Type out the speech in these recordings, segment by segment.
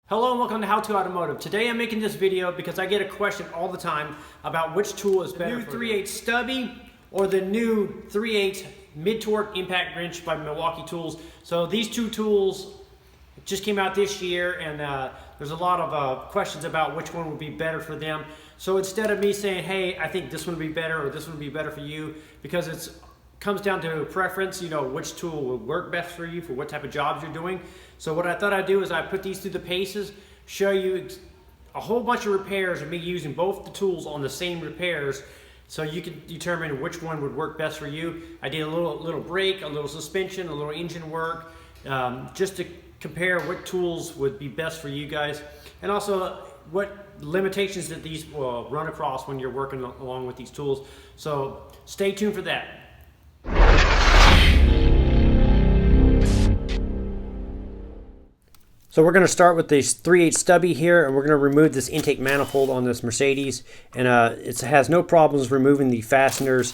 Hello and welcome to How to Automotive. Today I'm making this video because I get a question all the time about which tool is better, the new 3/8 Stubby or the new 3/8 mid-torque impact wrench by Milwaukee Tools. So these two tools just came out this year, and there's a lot of questions about which one would be better for them. So instead of me saying, hey, I think this one would be better or this one would be better for you, because it comes down to preference, you know, which tool would work best for you for what type of jobs you're doing. So what I thought I'd do is I put these through the paces, show you a whole bunch of repairs of me using both the tools on the same repairs, so you can determine which one would work best for you. I did a little brake, a little suspension, a little engine work, just to compare what tools would be best for you guys, and also what limitations that these will run across when you're working along with these tools. So stay tuned for that. So we're going to start with this 3/8 Stubby here, and we're going to remove this intake manifold on this Mercedes, and it has no problems removing the fasteners,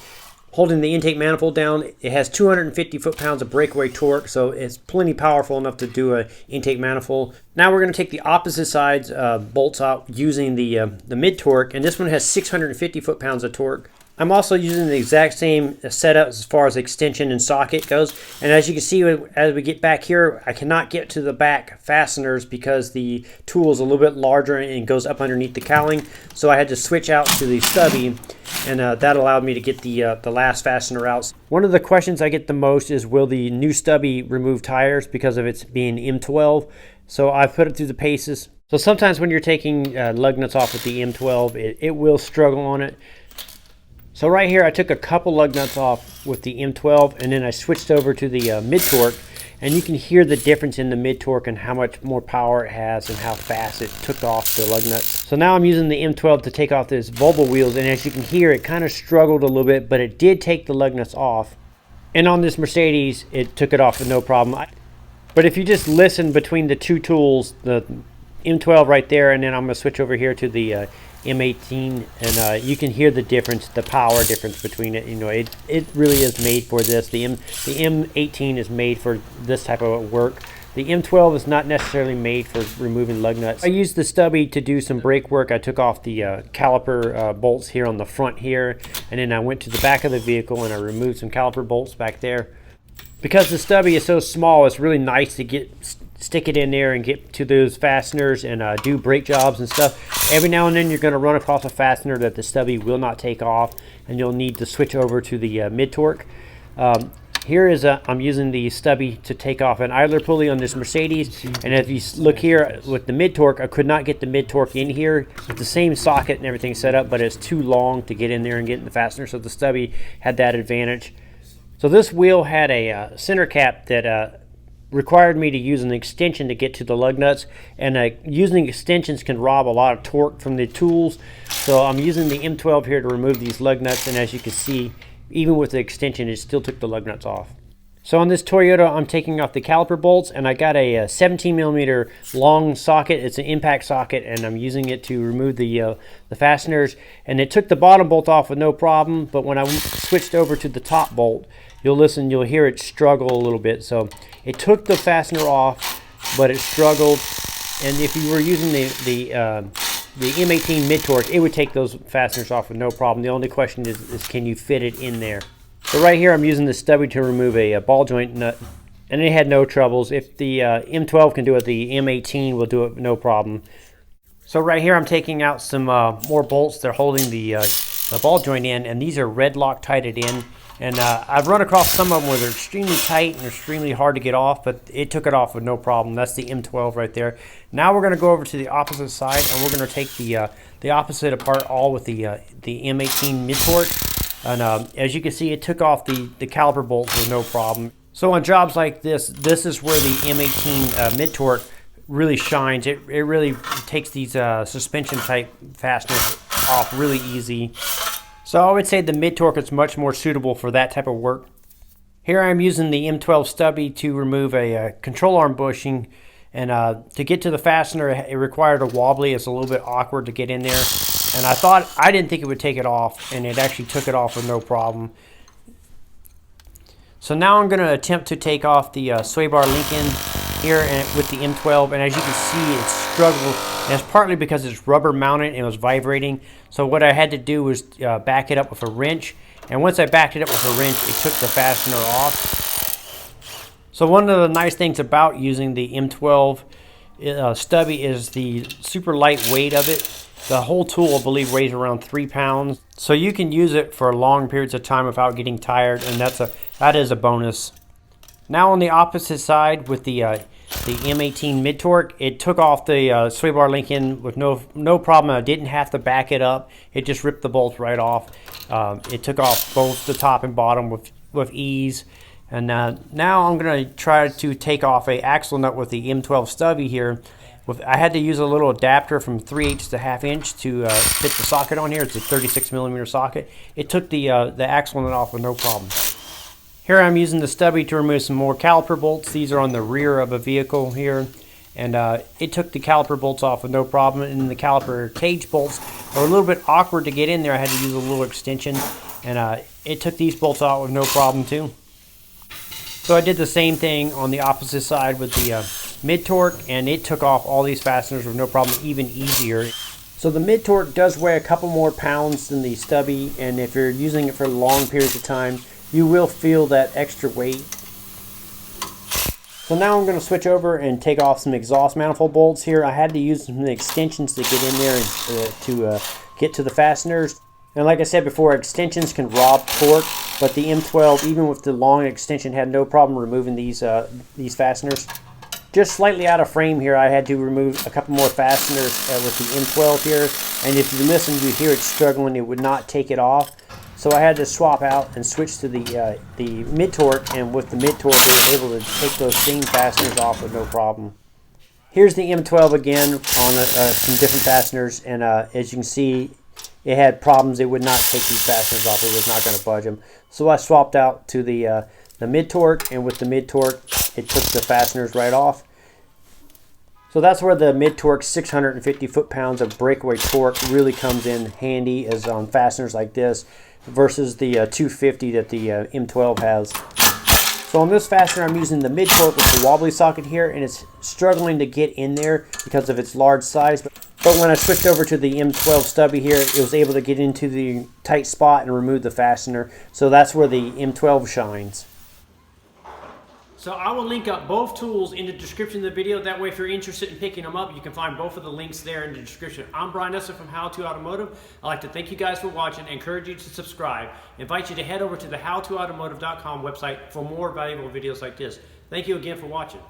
holding the intake manifold down. It has 250 foot-pounds of breakaway torque, so it's plenty powerful enough to do an intake manifold. Now we're going to take the opposite sides bolts out using the mid-torque, and this one has 650 foot-pounds of torque. I'm also using the exact same setup as far as extension and socket goes, and as you can see, as we get back here, I cannot get to the back fasteners because the tool is a little bit larger and goes up underneath the cowling, so I had to switch out to the Stubby, and that allowed me to get the last fastener out. One of the questions I get the most is, will the new Stubby remove tires because of its being M12? So I've put it through the paces. So sometimes when you're taking lug nuts off with the M12, it will struggle on it. So right here, I took a couple lug nuts off with the M12, and then I switched over to the mid-torque, and you can hear the difference in the mid-torque and how much more power it has and how fast it took off the lug nuts. So now I'm using the M12 to take off this Volvo wheels, and as you can hear, it kind of struggled a little bit, but it did take the lug nuts off. And on this Mercedes, it took it off with no problem. But if you just listen between the two tools, the M12 right there, and then I'm going to switch over here to the M18, and you can hear the difference, the power difference between it. You know, it really is made for this. The M18 is made for this type of work. The M12 is not necessarily made for removing lug nuts. I used the Stubby to do some brake work. I took off the caliper bolts here on the front here, and then I went to the back of the vehicle and I removed some caliper bolts back there. Because the Stubby is so small, it's really nice to stick it in there and get to those fasteners and do brake jobs and stuff. Every now and then you're going to run across a fastener that the Stubby will not take off, and you'll need to switch over to the mid-torque. Here is I'm using the Stubby to take off an idler pulley on this Mercedes, and if you look here with the mid-torque, I could not get the mid-torque in here with the same socket and everything set up, but it's too long to get in there and get in the fastener, so the Stubby had that advantage. So this wheel had a center cap that required me to use an extension to get to the lug nuts, and using extensions can rob a lot of torque from the tools. So I'm using the M12 here to remove these lug nuts, and as you can see, even with the extension, it still took the lug nuts off. So on this Toyota, I'm taking off the caliper bolts, and I got a 17 millimeter long socket. It's an impact socket, and I'm using it to remove the fasteners. And it took the bottom bolt off with no problem, but when I switched over to the top bolt, you'll hear it struggle a little bit. So it took the fastener off, but it struggled. And if you were using the M18 mid-torque, it would take those fasteners off with no problem. The only question is can you fit it in there? So right here, I'm using the Stubby to remove a ball joint nut, and it had no troubles. If the M12 can do it, the M18 will do it no problem. So right here, I'm taking out some more bolts. They're holding the ball joint in, and these are red Loctited in. And I've run across some of them where they're extremely tight and extremely hard to get off, but it took it off with no problem. That's the M12 right there. Now we're going to go over to the opposite side, and we're going to take the opposite apart all with the M18 mid-torque. And as you can see, it took off the caliper bolts with no problem. So on jobs like this is where the M18 mid-torque really shines. It really takes these suspension type fasteners off really easy. So I would say the mid-torque is much more suitable for that type of work. Here I'm using the M12 Stubby to remove a control arm bushing, and to get to the fastener, it required a wobbly. It's a little bit awkward to get in there, and I didn't think it would take it off, and it actually took it off with no problem. So now I'm going to attempt to take off the sway bar link in here with the M12, and as you can see, it's struggle, and it's partly because it's rubber mounted and it was vibrating. So what I had to do was back it up with a wrench, and once I backed it up with a wrench, it took the fastener off. So one of the nice things about using the M12 Stubby is the super light weight of it. The whole tool, I believe, weighs around 3 pounds, so you can use it for long periods of time without getting tired, and that is a bonus. Now on the opposite side with the M18 mid-torque, it took off the sway bar link in with no problem. I didn't have to back it up. It just ripped the bolts right off. It took off both the top and bottom with ease. And now I'm going to try to take off a axle nut with the M12 Stubby here. I had to use a little adapter from 3/8 to 1/2 inch to fit the socket on here. It's a 36mm socket. It took the axle nut off with no problem. Here I'm using the Stubby to remove some more caliper bolts. These are on the rear of a vehicle here. And it took the caliper bolts off with no problem. And the caliper cage bolts are a little bit awkward to get in there. I had to use a little extension. And it took these bolts out with no problem too. So I did the same thing on the opposite side with the mid-torque, and it took off all these fasteners with no problem, even easier. So the mid-torque does weigh a couple more pounds than the Stubby, and if you're using it for long periods of time, you will feel that extra weight. So now I'm going to switch over and take off some exhaust manifold bolts here. I had to use some extensions to get in there and to get to the fasteners. And like I said before, extensions can rob torque, but the M12, even with the long extension, had no problem removing these fasteners. Just slightly out of frame here, I had to remove a couple more fasteners with the M12 here. And if you listen, you hear it struggling. It would not take it off. So I had to swap out and switch to the mid-torque, and with the mid-torque, I was able to take those same fasteners off with no problem. Here's the M12 again on some different fasteners, and as you can see, it had problems. It would not take these fasteners off. It was not going to budge them. So I swapped out to the mid-torque, and with the mid-torque, it took the fasteners right off. So that's where the mid-torque 650 foot-pounds of breakaway torque really comes in handy, as on fasteners like this, versus the 250 that the M12 has. So on this fastener, I'm using the mid-torque with the wobbly socket here, and it's struggling to get in there because of its large size. But when I switched over to the M12 Stubby here, it was able to get into the tight spot and remove the fastener. So that's where the M12 shines. So I will link up both tools in the description of the video. That way, if you're interested in picking them up, you can find both of the links there in the description. I'm Brian Esser from How To Automotive. I'd like to thank you guys for watching, encourage you to subscribe, invite you to head over to the howtoautomotive.com website for more valuable videos like this. Thank you again for watching.